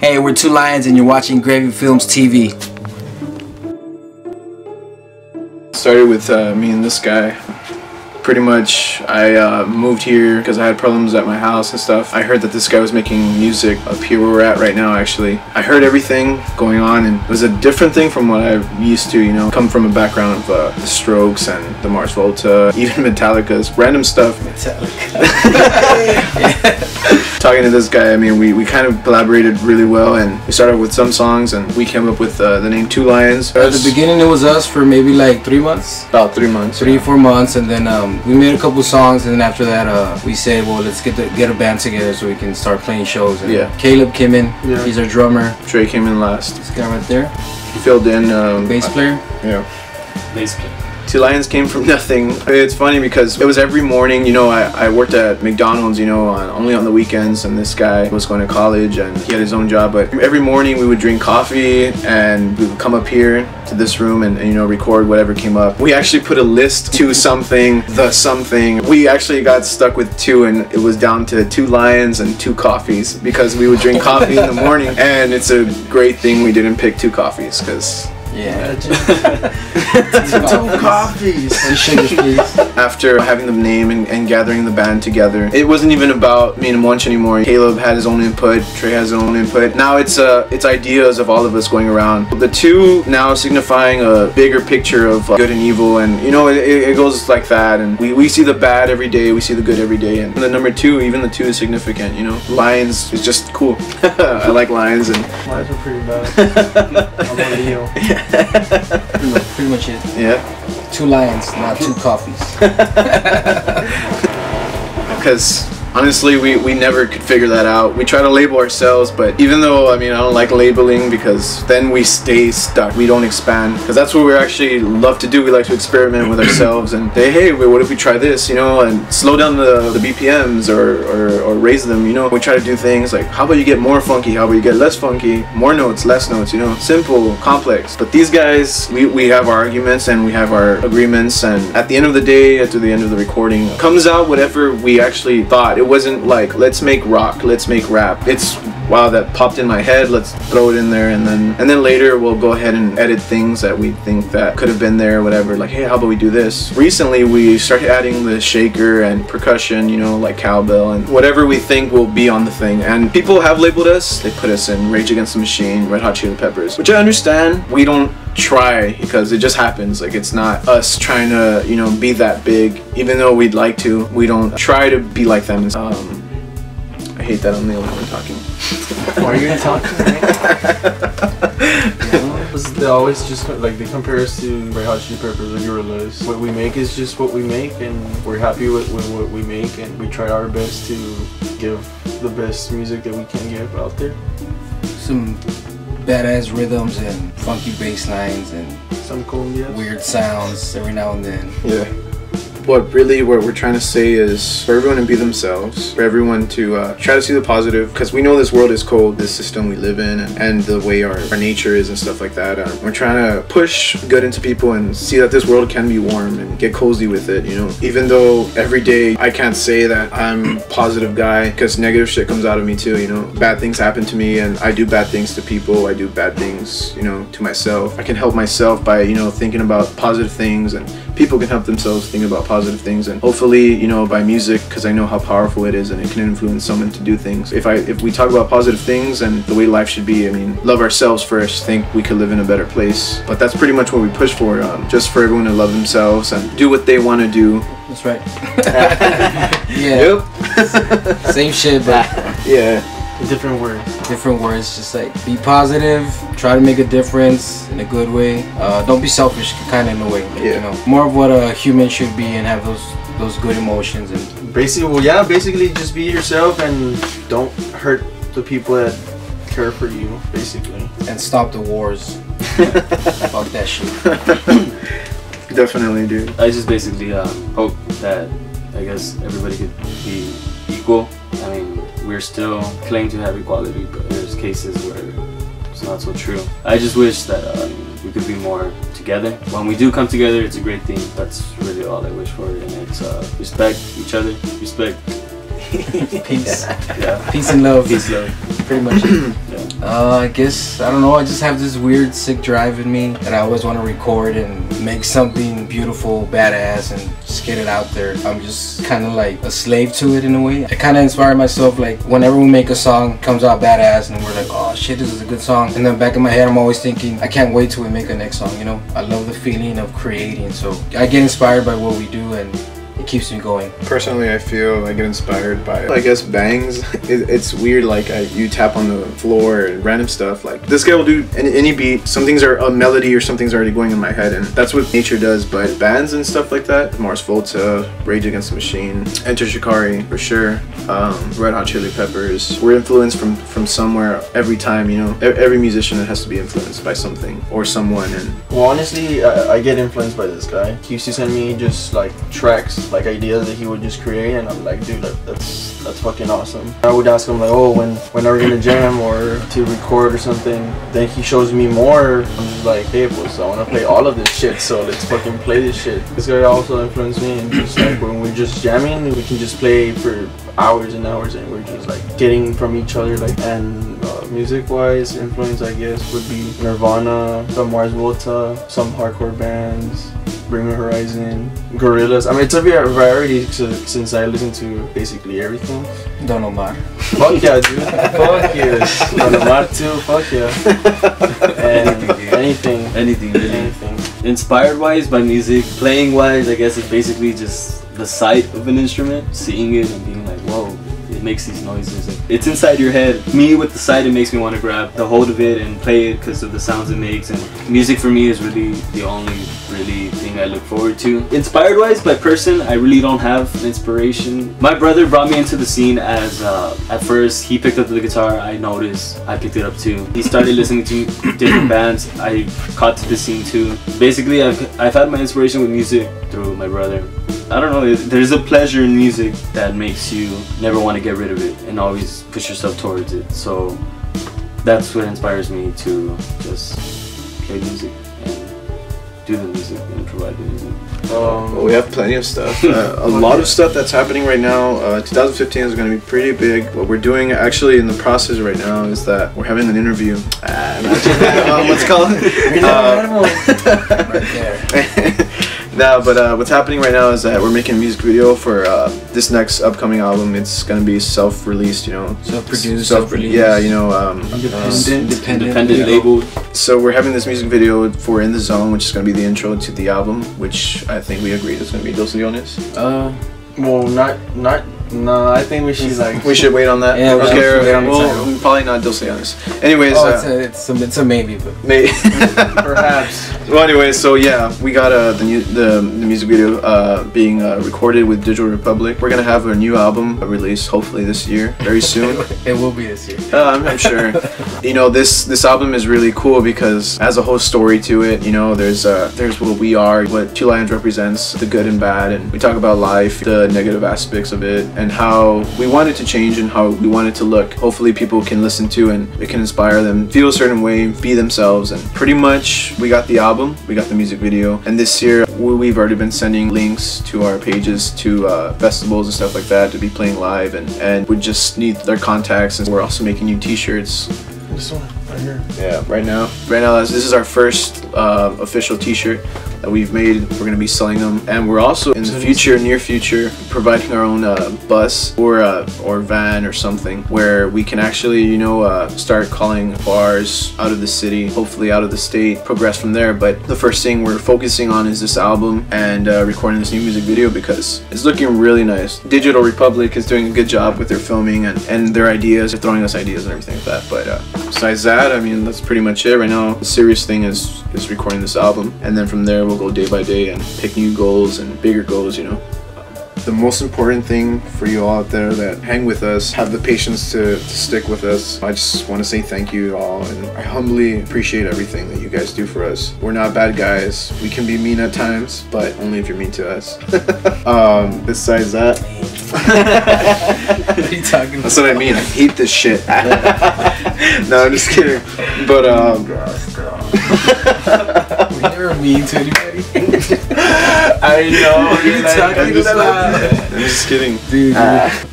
Hey, we're Two Lions and you're watching Gravyfilmstv. Started with me and this guy. Pretty much, I moved here because I had problems at my house and stuff. I heard that this guy was making music up here where we're at right now, actually. I heard everything going on, and it was a different thing from what I used to, you know. Come from a background of the Strokes and the Mars Volta, even Metallica's random stuff. Metallica. Talking to this guy, I mean, we kind of collaborated really well, and we started with some songs, and we came up with the name Two Lions. At the beginning, it was us for maybe like 3 months. About 3 months. 3-4 months, and then we made a couple songs, and then after that, we said, well, let's get a band together so we can start playing shows. And yeah. Caleb came in. Yeah. He's our drummer. Trey came in last. This guy right there. He filled in. Bass player. Yeah. Bass player. Two Lions came from nothing. It's funny because it was every morning, you know, I worked at McDonald's, you know, only on the weekends, and this guy was going to college and he had his own job, but every morning we would drink coffee and we would come up here to this room and you know, record whatever came up. We actually put a list to something, the something. We actually got stuck with 2, and it was down to 2 lions and 2 coffees because we would drink coffee in the morning, and it's a great thing we didn't pick 2 coffees because yeah. 2 coffees. Sugars, please. After having the name and gathering the band together, it wasn't even about me and Munch anymore. Caleb had his own input, Trey has his own input. Now it's ideas of all of us going around. The 2 now signifying a bigger picture of good and evil, and you know, it goes like that, and we see the bad every day, we see the good every day, and the number 2, even the 2 is significant, you know. Lions is just cool. I like lions, and lions are pretty bad. I'm a Leo. Pretty much it. Yeah. 2 lions, not 2 coffees. Because honestly, we never could figure that out. We try to label ourselves, but even though, I mean, I don't like labeling because then we stay stuck. We don't expand, because that's what we actually love to do. We like to experiment with ourselves and say, hey, what if we try this, you know, and slow down the BPMs or raise them, you know. We try to do things like, how about you get more funky? How about you get less funky? More notes, less notes, you know, simple, complex. But these guys, we have our arguments and we have our agreements, and at the end of the day, after the end of the recording, comes out whatever we actually thought. It wasn't like, let's make rock, let's make rap. It's, wow, that popped in my head, let's throw it in there, and then later we'll go ahead and edit things that we think that could have been there or whatever, like, hey, how about we do this? Recently we started adding the shaker and percussion, you know, like cowbell and whatever we think will be on the thing. And people have labeled us, they put us in Rage Against the Machine, Red Hot Chili Peppers, which I understand. We don't try because it just happens. Like, it's not us trying to, you know, be that big, even though we'd like to. We don't try to be like them. I hate that I'm the only one talking. Why are you gonna talk to me? They always just like, they compare us to Red Hot Chili Peppers or Gorillaz. What we make is just what we make, and we're happy with what we make, and we try our best to give the best music that we can give out there. Some badass rhythms and funky bass lines and some cumbias, weird sounds every now and then. Yeah. What we're trying to say is for everyone to be themselves, for everyone to try to see the positive, because we know this world is cold, this system we live in, and the way our nature is and stuff like that. We're trying to push good into people and see that this world can be warm and get cozy with it, you know. Even though every day I can't say that I'm a positive guy, because negative shit comes out of me too, you know. Bad things happen to me, and I do bad things to people, I do bad things, you know, to myself. I can help myself by, you know, thinking about positive things, and people can help themselves think about positive things, and hopefully, you know, by music, because I know how powerful it is and it can influence someone to do things. If we talk about positive things and the way life should be, I mean, love ourselves first, think we could live in a better place. But that's pretty much what we push for, just for everyone to love themselves and do what they want to do. That's right. Yeah. Yep. Same shit, but yeah. Different words. Different words, just like be positive, try to make a difference in a good way. Don't be selfish, kind of in a way. Like, yeah. You know, more of what a human should be and have those good emotions. And basically, well, yeah, basically just be yourself and don't hurt the people that care for you, basically. And stop the wars. Fuck that shit. Definitely, dude. I just basically hope that, I guess, everybody could be equal. I mean, we're still claiming to have equality, but there's cases where it's not so true. I just wish that we could be more together. When we do come together, it's a great thing. That's really all I wish for, and it's respect each other, respect Peace. Yeah. Peace and love. Peace, love. Pretty much. Yeah. I guess, I don't know, I just have this weird sick drive in me that I always want to record and make something beautiful, badass, and just get it out there. I'm just kind of like a slave to it in a way. I kind of inspire myself, like whenever we make a song, it comes out badass and we're like, oh shit, this is a good song. And then back in my head, I'm always thinking, I can't wait till we make the next song, you know? I love the feeling of creating, so I get inspired by what we do and it keeps me going. Personally, I feel I get inspired by, I guess, bangs. It's weird, like you tap on the floor and random stuff. Like this guy will do any beat. Some things are a melody or something's already going in my head, and that's what nature does. But bands and stuff like that, Mars Volta, Rage Against the Machine, Enter Shikari for sure, Red Hot Chili Peppers. We're influenced from somewhere every time, you know. Every musician has to be influenced by something or someone. And well, honestly, I get influenced by this guy. He used to send me just like tracks, like ideas that he would just create, and I'm like, dude, that's fucking awesome. I would ask him like, oh, when are we gonna jam or to record or something? Then he shows me more. I'm just like, hey, boys, I wanna play all of this shit, so let's fucking play this shit. This guy also influenced me, and just like when we're just jamming, we can just play for hours and hours, and we're just like getting from each other. Like, and music-wise, influence I guess would be Nirvana, some Mars Volta, some hardcore bands, Bring Me Horizon, Gorillaz. I mean, it's a variety since I listen to basically everything. Don Omar. Fuck yeah, dude. Fuck yes. Don Omar too. Fuck yeah. And anything. Inspired wise by music, playing wise, I guess it's basically just the sight of an instrument, seeing it and being like, whoa, it makes these noises. It's inside your head. Me with the sight, it makes me want to grab the hold of it and play it because of the sounds it makes. And music for me is really the only really thing I look forward to. Inspired wise by person, I really don't have an inspiration. My brother brought me into the scene as at first he picked up the guitar. I noticed I picked it up too. He started listening to different bands. I caught to the scene too. Basically, I've had my inspiration with music through my brother. I don't know, there's a pleasure in music that makes you never want to get rid of it and always push yourself towards it. So that's what inspires me to just play music and do the music and provide the music. Well, we have plenty of stuff. A lot of stuff that's happening right now. 2015 is going to be pretty big. What we're doing actually in the process right now is that we're having an interview. What's called? Right there. No, but what's happening right now is that we're making a music video for this next upcoming album. It's gonna be self-released, you know. Self-produced, self-released. Yeah, you know, independent label. So we're having this music video for In The Zone, which is gonna be the intro to the album, which I think we agreed is gonna be Dos Leones. Well, no, I think we should like. We should wait on that. Yeah, well, probably not Dos Leones. Anyways, it's a maybe, but maybe perhaps. Well, anyway, so yeah, we got the music video being recorded with Digital Republic. We're gonna have a new album released hopefully this year, very soon. It will be this year. I'm sure. You know, this album is really cool because it has a whole story to it. You know, there's what we are, what Two Lions represents, the good and bad, and we talk about life, the negative aspects of it, and how we want it to change and how we want it to look. Hopefully people can listen to and it can inspire them, feel a certain way, be themselves. And pretty much we got the album, we got the music video, and this year we've already been sending links to our pages to festivals and stuff like that to be playing live, and we just need their contacts. And we're also making new t-shirts. This one right here. Yeah, right now this is our first official t-shirt that we've made. We're gonna be selling them, and we're also in the near future providing our own bus or van or something where we can actually, you know, start calling bars out of the city, hopefully out of the state, progress from there. But the first thing we're focusing on is this album and recording this new music video because it's looking really nice. Digital Republic is doing a good job with their filming and their ideas. They're throwing us ideas and everything like that. But besides that, I mean, that's pretty much it right now. The serious thing is recording this album, and then from there we'll go day by day and pick new goals and bigger goals, you know. The most important thing for you all out there that hang with us, have the patience to stick with us. I just want to say thank you all, and I humbly appreciate everything that you guys do for us. We're not bad guys. We can be mean at times, but only if you're mean to us. Besides that, what are you talking about? That's what I mean. I hate this shit. No, I'm just kidding. But We never to mean to anybody. I know. You're talking about. I'm just kidding. Dude.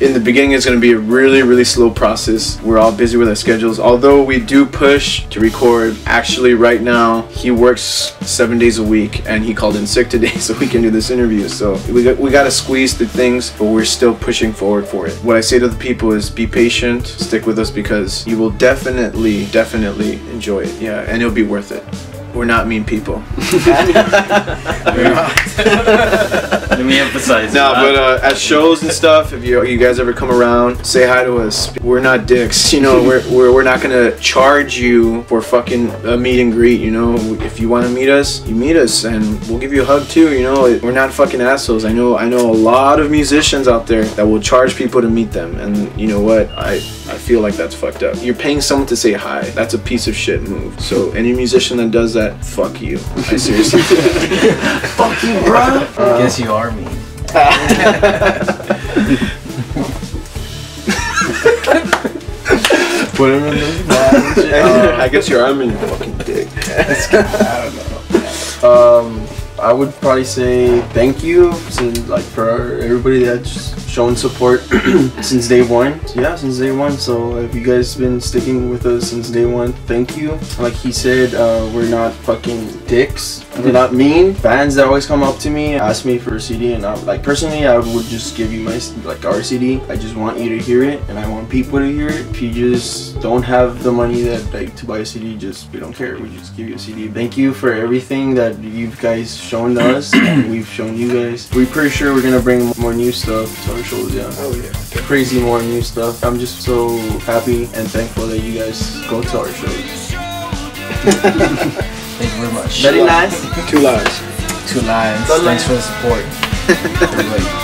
In the beginning, it's going to be a really, really slow process. We're all busy with our schedules. Although we do push to record. Actually, right now, he works 7 days a week, and he called in sick today so we can do this interview. So we got to squeeze through things, but we're still pushing forward for it. What I say to the people is be patient, stick with us, because you will definitely enjoy it. Yeah, and it'll be worth it. We're not mean people. Let me emphasize. No, but at shows and stuff, if you guys ever come around, say hi to us. We're not dicks, you know. We're not gonna charge you for fucking a meet and greet, you know. If you want to meet us, you meet us, and we'll give you a hug too, you know. We're not fucking assholes. I know a lot of musicians out there that will charge people to meet them, and you know what? I feel like that's fucked up. You're paying someone to say hi. That's a piece of shit move. So any musician that does that, fuck you. I seriously Fuck you, bro. I guess you are mean. Put him in the I guess you're arming your fucking dick. I don't know. I would probably say thank you for everybody that's shown support since day one. Yeah, since day one. So if you guys been sticking with us since day one, thank you. Like he said, we're not fucking dicks. We're not mean. Fans that always come up to me, ask me for a CD, and personally, I would just give you our CD. I just want you to hear it, and I want people to hear it. If you just don't have the money to buy a CD, we don't care. We just give you a CD. Thank you for everything that you guys shown to us, and we've shown you guys. We're pretty sure we're gonna bring more new stuff to our shows. Yeah. Oh yeah. Crazy more new stuff. I'm just so happy and thankful that you guys go to our shows. Thank you very much. Very nice. 2 lives. 2 lines. Thanks for the support. Everybody.